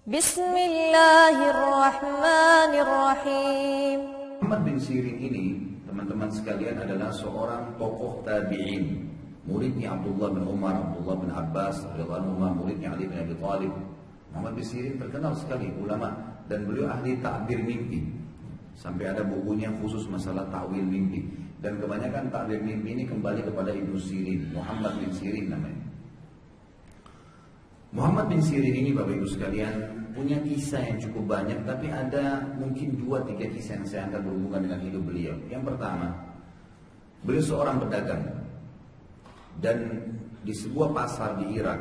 Bismillahirrahmanirrahim. Muhammad bin Sirin ini, teman-teman sekalian, adalah seorang tokoh tabi'in, muridnya Abdullah bin Umar, Abdullah bin Abbas, muridnya Ali bin Abi Thalib. Muhammad bin Sirin terkenal sekali ulama dan beliau ahli ta'bir mimpi. Sampai ada bukunya khusus masalah ta'wil mimpi. Dan kebanyakan ta'bir mimpi ini kembali kepada Ibnu Sirin, Muhammad bin Sirin namanya. Muhammad bin Sirin ini, Bapak Ibu sekalian, punya kisah yang cukup banyak, tapi ada mungkin 2-3 kisah yang saya angkat berhubungan dengan hidup beliau. Yang pertama, beliau seorang pedagang, dan di sebuah pasar di Irak,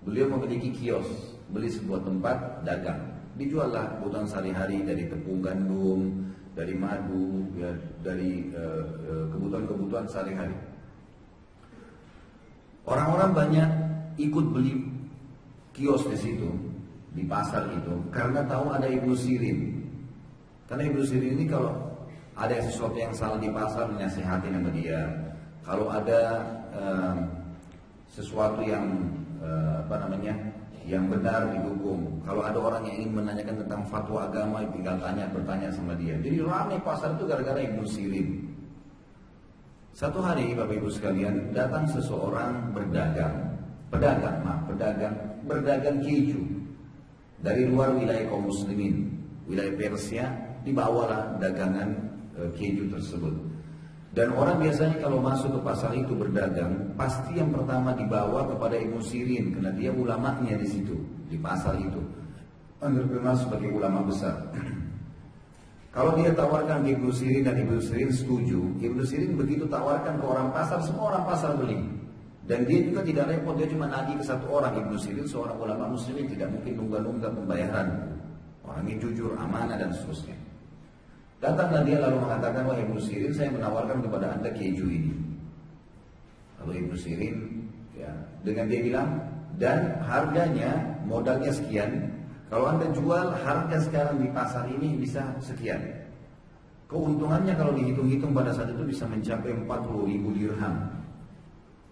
beliau memiliki kios, beli sebuah tempat dagang. Dijuallah kebutuhan sehari-hari dari tepung gandum, dari madu, ya, dari kebutuhan-kebutuhan sehari-hari. Orang-orang banyak ikut beli kios di situ, di pasar itu, karena tahu ada Ibnu Sirin. Karena Ibnu Sirin ini kalau ada sesuatu yang salah di pasar, menasihati sama dia. Kalau ada sesuatu yang yang benar didukung. Kalau ada orang yang ingin menanyakan tentang fatwa agama, tinggal bertanya sama dia. Jadi ramai pasar itu gara-gara Ibnu Sirin. Satu hari, Bapak Ibu sekalian, datang seseorang berdagang keju dari luar wilayah kaum muslimin, wilayah Persia. Dibawalah dagangan keju tersebut. Dan orang biasanya kalau masuk ke pasar itu berdagang, pasti yang pertama dibawa kepada Ibnu Sirin, karena dia ulamanya di situ, di pasar itu, terkenal sebagai ulama besar. Kalau dia tawarkan ke Ibnu Sirin dan Ibnu Sirin setuju, Ibnu Sirin begitu tawarkan ke orang pasar, semua orang pasar beli. Dan dia juga tidak repot, dia cuma nagih ke satu orang. Ibnu Sirin seorang ulama muslimin, tidak mungkin nunggak-nunggak pembayaran. Orangnya jujur, amanah dan seterusnya. Datanglah dia lalu mengatakan, wah Ibnu Sirin, saya menawarkan kepada anda keju ini. Lalu Ibnu Sirin, ya, dengan dia bilang, dan harganya, modalnya sekian. Kalau anda jual, harga sekarang di pasar ini bisa sekian. Keuntungannya kalau dihitung-hitung pada saat itu bisa mencapai 40.000 dirham.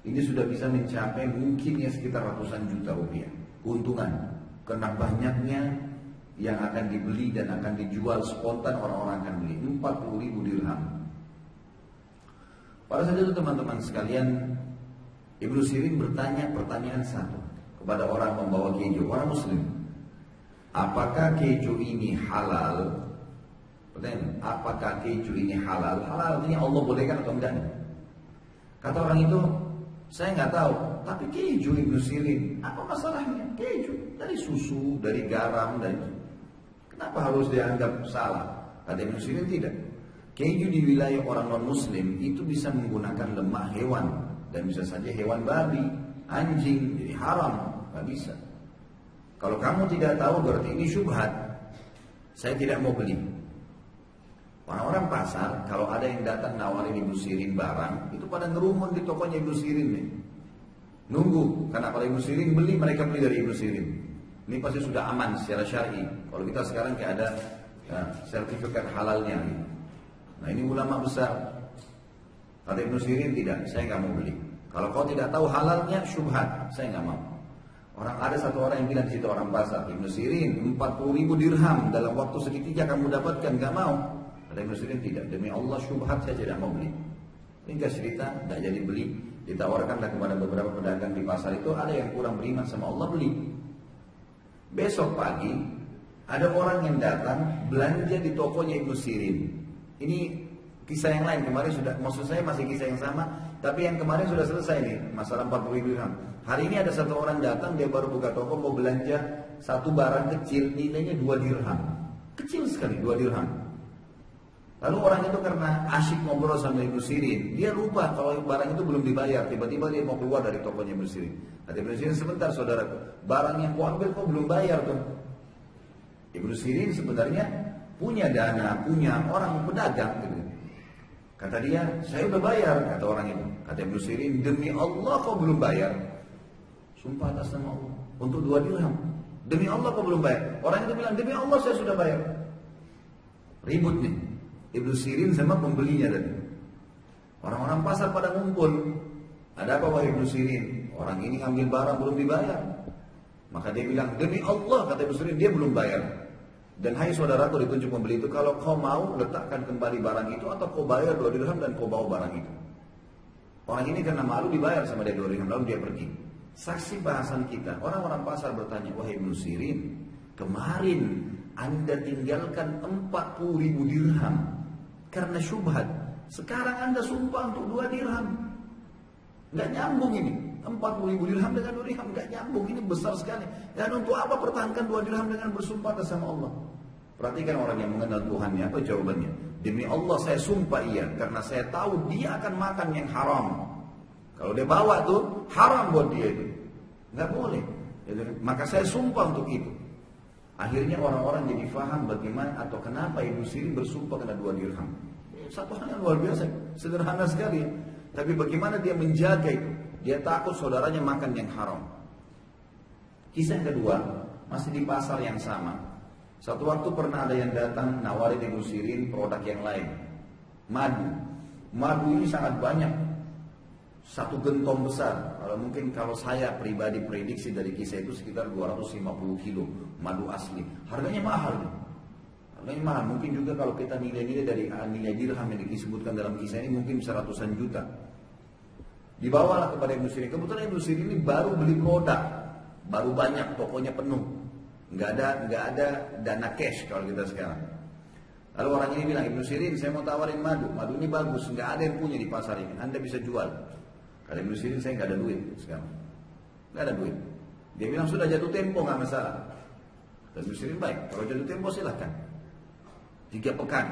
Ini sudah bisa mencapai mungkin ya sekitar ratusan juta rupiah keuntungan, karena banyaknya yang akan dibeli dan akan dijual spontan, orang-orang akan beli. 40.000 dirham. Pada saat itu teman-teman sekalian, Ibnu Sirin bertanya pertanyaan satu kepada orang membawa keju, orang muslim. Apakah keju ini halal? Pertanyaan, apakah keju ini halal? Halal artinya Allah bolehkan atau enggak? Kata orang itu, saya nggak tahu, tapi keju Ibnu Sirin, apa masalahnya? Keju dari susu, dari garam, dari kenapa harus dianggap salah? Kata Ibnu Sirin tidak. Keju di wilayah orang non Muslim itu bisa menggunakan lemak hewan dan bisa saja hewan babi, anjing, jadi haram, nggak bisa. Kalau kamu tidak tahu berarti ini syubhat. Saya tidak mau beli. Orang-orang pasar, kalau ada yang datang nawarin Ibnu Sirin barang, itu pada ngerumun di tokonya Ibnu Sirin nih. Nunggu, karena kalau Ibnu Sirin beli, mereka beli dari Ibnu Sirin. Ini pasti sudah aman secara syar'i. Kalau kita sekarang kayak ada sertifikat halalnya. Gitu. Nah ini ulama besar. Kata Ibnu Sirin tidak, saya nggak mau beli. Kalau kau tidak tahu halalnya, syubhat, saya nggak mau. Ada satu orang yang bilang di situ, orang pasar, Ibnu Sirin 40.000 dirham dalam waktu seketika kamu dapatkan, nggak mau. Kata Ibnu Sirin tidak, demi Allah syubhat saya tidak mau beli. Hingga cerita, tidak jadi beli. Ditawarkanlah kepada beberapa pedagang di pasar itu, ada yang kurang beriman sama Allah, beli. Besok pagi ada orang yang datang belanja di tokonya Ibnu Sirin. Ini kisah yang lain, kemarin sudah, maksud saya masih kisah yang sama, tapi yang kemarin sudah selesai nih, masalah 40.000 dirham. Hari ini ada satu orang datang, dia baru buka toko mau belanja satu barang kecil, nilainya 2 dirham. Kecil sekali, 2 dirham. Lalu orang itu karena asyik ngobrol sama Ibnu Sirin, dia lupa kalau barang itu belum dibayar. Tiba-tiba dia mau keluar dari tokonya Ibnu Sirin. Kata Ibnu Sirin, sebentar saudaraku, barang yang kau ambil kau belum bayar tuh. Ibnu Sirin sebenarnya punya dana, punya orang pedagang gitu. Kata dia, saya udah bayar, kata orang itu. Kata Ibnu Sirin, demi Allah kau belum bayar. Sumpah atas nama Allah, untuk 2 dirham. Demi Allah kau belum bayar. Orang itu bilang, demi Allah saya sudah bayar. Ribut nih Ibnu Sirin sama pembelinya tadi. Orang-orang pasar pada ngumpul. Ada apa wahai Ibnu Sirin? Orang ini ngambil barang belum dibayar. Maka dia bilang, demi Allah, kata Ibnu Sirin, dia belum bayar. Dan hai saudaraku, ditunjuk pembeli itu, kalau kau mau letakkan kembali barang itu, atau kau bayar 2 dirham dan kau bawa barang itu. Orang ini karena malu dibayar sama dia 2 dirham, lalu dia pergi. Saksi bahasan kita, orang-orang pasar bertanya, wahai Ibnu Sirin, kemarin Anda tinggalkan 40.000 dirham karena syubhat. Sekarang Anda sumpah untuk 2 dirham. Nggak nyambung ini. 40.000 dirham dengan 2 dirham nggak nyambung, ini besar sekali. Dan untuk apa pertahankan 2 dirham dengan bersumpah atas nama Allah? Perhatikan orang yang mengenal Tuhannya, apa jawabannya? Demi Allah saya sumpah iya, karena saya tahu dia akan makan yang haram. Kalau dia bawa tuh haram buat dia itu, nggak boleh. Maka saya sumpah untuk itu. Akhirnya orang-orang jadi faham bagaimana atau kenapa Ibnu Sirin bersumpah kena 2 dirham. Satu hal yang luar biasa, sederhana sekali. Tapi bagaimana dia menjaga itu? Dia takut saudaranya makan yang haram. Kisah yang kedua, masih di pasar yang sama. Satu waktu pernah ada yang datang nawarin Ibnu Sirin produk yang lain. Madu. Madu ini sangat banyak. Satu gentong besar. Kalau saya pribadi prediksi dari kisah itu sekitar 250 kilo madu asli. Harganya mahal. Harganya mahal. Mungkin juga kalau kita nilai-nilai dari nilai dirham yang disebutkan dalam kisah ini mungkin bisa ratusan juta. Dibawalah kepada Ibnu Sirin. Kebetulan Ibnu Sirin ini baru beli produk, baru banyak, tokonya penuh, nggak ada dana cash kalau kita sekarang. Lalu orang ini bilang, Ibnu Sirin, saya mau tawarin madu ini bagus, nggak ada yang punya di pasar ini, Anda bisa jual. Kata Ibnu Sirin, saya nggak ada duit sekarang, nggak ada duit. Dia bilang sudah jatuh tempo nggak masalah. Kata Ibnu Sirin, baik, kalau jatuh tempo silahkan. 3 pekan.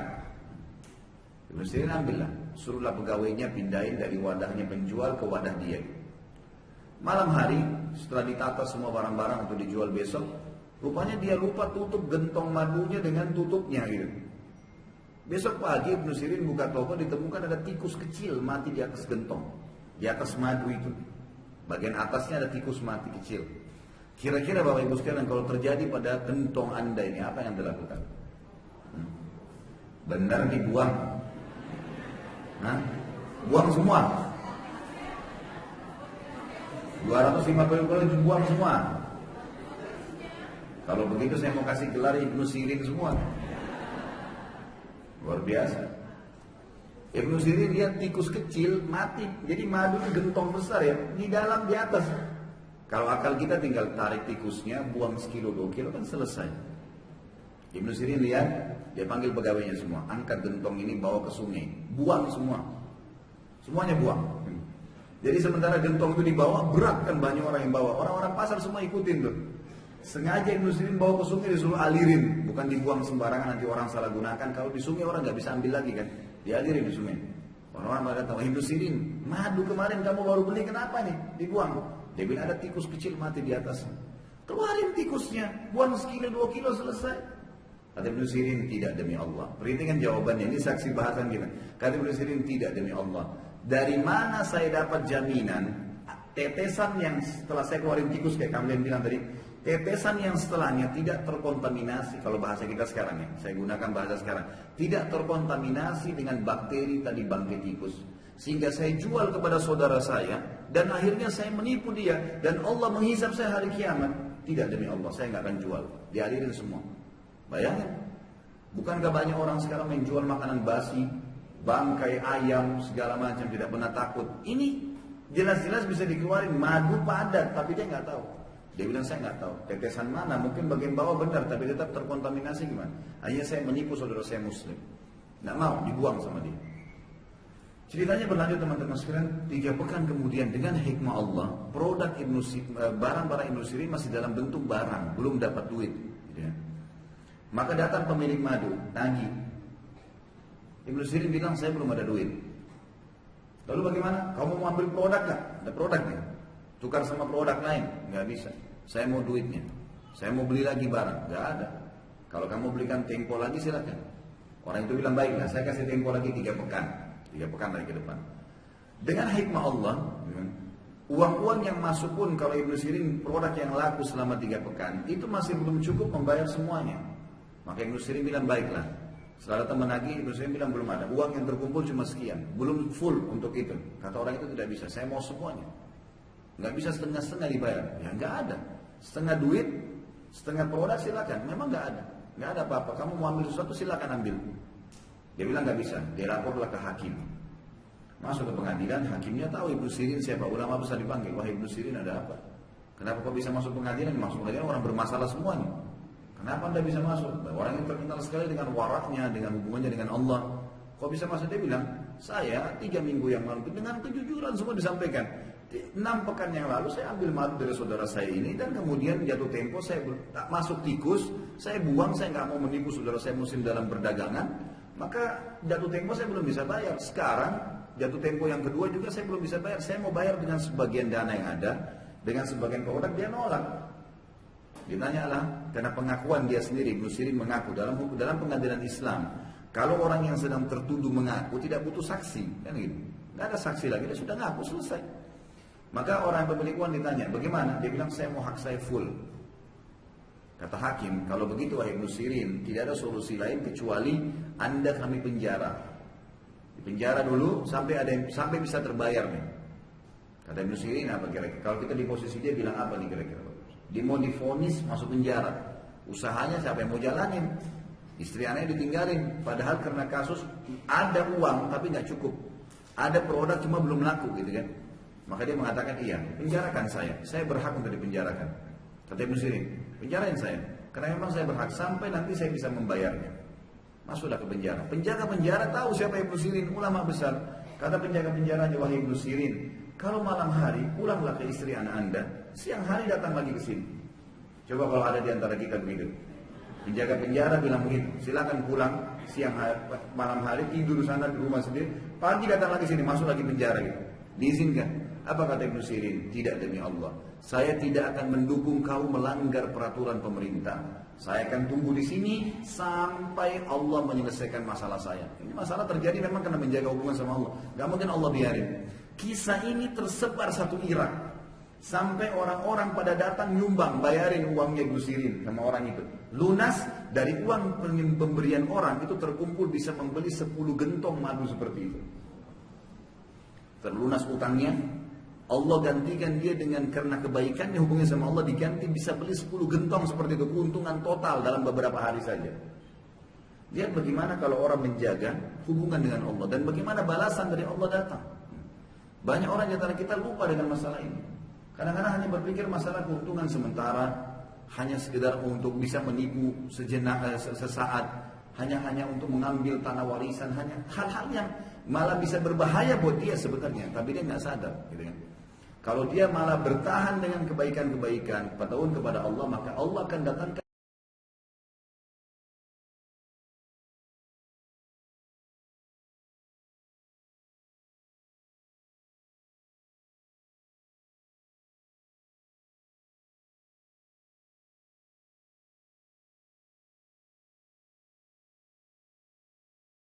Ibnu Sirin ambillah, suruhlah pegawainya pindahin dari wadahnya penjual ke wadah dia. Malam hari setelah ditata semua barang-barang untuk dijual besok, rupanya dia lupa tutup gentong madunya dengan tutupnya gitu. Besok pagi Ibnu Sirin buka toko, ditemukan ada tikus kecil mati di atas gentong, di atas madu itu. Bagian atasnya ada tikus mati kecil. Kira-kira Bapak Ibu sekalian, kalau terjadi pada gentong Anda ini apa yang dilakukan? Benar dibuang? Buang semua. 250 kilo dibuang semua. Kalau begitu saya mau kasih gelar Ibnu Sirin semua. Luar biasa. Ibnu Sirin lihat tikus kecil mati. Jadi madu gentong besar ya, di dalam di atas. Kalau akal kita tinggal tarik tikusnya, buang sekilo 2 kilo kan selesai. Ibnu Sirin lihat, dia panggil pegawainya semua, angkat gentong ini bawa ke sungai, buang semua. Semuanya buang. Jadi sementara gentong itu dibawa, berat kan, banyak orang yang bawa. Orang-orang pasar semua ikutin tuh. Sengaja Ibnu Sirin bawa ke sungai, disuruh alirin, bukan dibuang sembarangan nanti orang salah gunakan. Kalau di sungai orang nggak bisa ambil lagi kan, dialirin di sungai. Orang-orang kata, Ibnu Sirin, madu kemarin kamu baru beli, kenapa nih dibuang? Dia bilang ada tikus kecil mati di atasnya. Keluarin tikusnya, buang sekilo 2 kilo selesai. Kata Ibnu Sirin, tidak demi Allah. Perhatikan jawabannya, ini saksi bahasan kita. Kata Ibnu Sirin, tidak demi Allah. Dari mana saya dapat jaminan tetesan yang setelah saya keluarin tikus kayak kalian bilang tadi, tetesan yang setelahnya tidak terkontaminasi, kalau bahasa kita sekarang ya, saya gunakan bahasa sekarang, tidak terkontaminasi dengan bakteri tadi bangkai tikus. Sehingga saya jual kepada saudara saya dan akhirnya saya menipu dia dan Allah menghisap saya hari kiamat. Tidak demi Allah, saya nggak akan jual. Dialirin semua. Bayangin, bukankah banyak orang sekarang menjual makanan basi, bangkai ayam, segala macam, tidak pernah takut. Ini jelas-jelas bisa dikeluarin madu padat, tapi dia nggak tahu. Dia bilang saya nggak tahu, tetesan mana, mungkin bagian bawah benar, tapi tetap terkontaminasi gimana? Akhirnya saya menipu saudara saya Muslim, nggak mau, dibuang sama dia. Ceritanya berlanjut teman-teman sekalian, 3 pekan kemudian dengan hikmah Allah, produk barang-barang Ibnu Sirin masih dalam bentuk barang, belum dapat duit. Gitu ya. Maka datang pemilik madu, tagih. Ibnu Sirin bilang saya belum ada duit. Lalu bagaimana? Kamu mau ambil produk gak? Ada produknya. Tukar sama produk lain, nggak bisa. Saya mau duitnya. Saya mau beli lagi barang, nggak ada. Kalau kamu belikan tempo lagi silakan. Orang itu bilang baiklah, saya kasih tempo lagi 3 pekan. 3 pekan lagi ke depan. Dengan hikmah Allah, uang-uang yang masuk pun kalau Ibnu Sirin produk yang laku selama 3 pekan itu masih belum cukup membayar semuanya. Maka Ibnu Sirin bilang baiklah. Setelah datang menagih, Ibnu Sirin bilang belum ada. Uang yang terkumpul cuma sekian, belum full untuk itu. Kata orang itu tidak bisa. Saya mau semuanya. Nggak bisa setengah-setengah dibayar. Ya nggak ada. Setengah duit, setengah produk silakan. Memang nggak ada apa-apa. Kamu mau ambil sesuatu silakan ambil. Dia bilang nggak bisa. Dia laporlah ke hakim. Masuk ke pengadilan, hakimnya tahu Ibnu Sirin siapa, ulama besar dipanggil. Wah, Ibnu Sirin ada apa? Kenapa kok bisa masuk pengadilan? Masuk pengadilan orang bermasalah semua nih. Kenapa Anda bisa masuk? Orang yang terkenal sekali dengan waraknya, dengan hubungannya dengan Allah. Kok bisa masuk? Dia bilang, saya 3 minggu yang lalu dengan kejujuran semua disampaikan. 6 pekan yang lalu saya ambil madu dari saudara saya ini dan kemudian jatuh tempo saya masuk tikus, saya buang, saya nggak mau menipu saudara saya muslim dalam perdagangan, maka jatuh tempo saya belum bisa bayar. Sekarang jatuh tempo yang kedua juga saya belum bisa bayar. Saya mau bayar dengan sebagian dana yang ada, dengan sebagian produk, dia nolak. Ditanyalah, karena pengakuan dia sendiri, Ibnu Sirin mengaku dalam pengadilan Islam, kalau orang yang sedang tertuduh mengaku tidak butuh saksi, kan gitu, nggak ada saksi lagi, dia sudah ngaku selesai. Maka orang pemilik uang ditanya, bagaimana? Dia bilang, saya mau hak saya full. Kata hakim, kalau begitu wahai Ibnu Sirin, tidak ada solusi lain kecuali Anda kami penjara. Di penjara dulu sampai bisa terbayar nih. Kata Ibnu Sirin, apa kira-kira? Kalau kita di posisi dia bilang apa nih kira-kira? Dia mau divonis masuk penjara. Usahanya siapa yang mau jalanin? Istri anaknya ditinggalin. Padahal karena kasus ada uang tapi nggak cukup. Ada produk cuma belum laku gitu kan. Maka dia mengatakan iya, penjarakan saya. Saya berhak untuk dipenjarakan. Kata Ibnu Sirin, penjarain saya. Karena memang saya berhak sampai nanti saya bisa membayarnya. Masuklah ke penjara. Penjaga penjara tahu siapa Ibnu Sirin, ulama besar. Kata penjaga penjaranya, wahai Ibnu Sirin, kalau malam hari pulanglah ke istri anak Anda, siang hari datang lagi ke sini. Coba kalau ada di antara kita begitu. Penjaga penjara bilang begitu, silakan pulang siang hari, malam hari tidur sana di rumah sendiri, pagi datang lagi sini, masuk lagi penjara gitu. Diizinkan. Apa kata Ibnu Sirin? Tidak, demi Allah, saya tidak akan mendukung kau melanggar peraturan pemerintah. Saya akan tunggu di sini sampai Allah menyelesaikan masalah saya. Ini masalah terjadi memang karena menjaga hubungan sama Allah. Gak mungkin Allah biarin. Kisah ini tersebar satu Irak. Sampai orang-orang pada datang nyumbang, bayarin uangnya Ibnu Sirin sama orang itu. Lunas dari uang pemberian orang itu terkumpul bisa membeli 10 gentong madu seperti itu. Terlunas utangnya, Allah gantikan dia dengan karena kebaikannya hubungannya sama Allah diganti bisa beli 10 gentong seperti itu, keuntungan total dalam beberapa hari saja. Lihat bagaimana kalau orang menjaga hubungan dengan Allah dan bagaimana balasan dari Allah datang. Banyak orang di antara kita lupa dengan masalah ini. Kadang-kadang hanya berpikir masalah keuntungan sementara, hanya sekedar untuk bisa menipu sesaat, hanya untuk mengambil tanah warisan, hanya hal-hal yang malah bisa berbahaya buat dia sebenarnya, tapi dia nggak sadar, gitu kan? Kalau dia malah bertahan dengan kebaikan-kebaikan, bertahun kepada Allah, maka Allah akan datangkan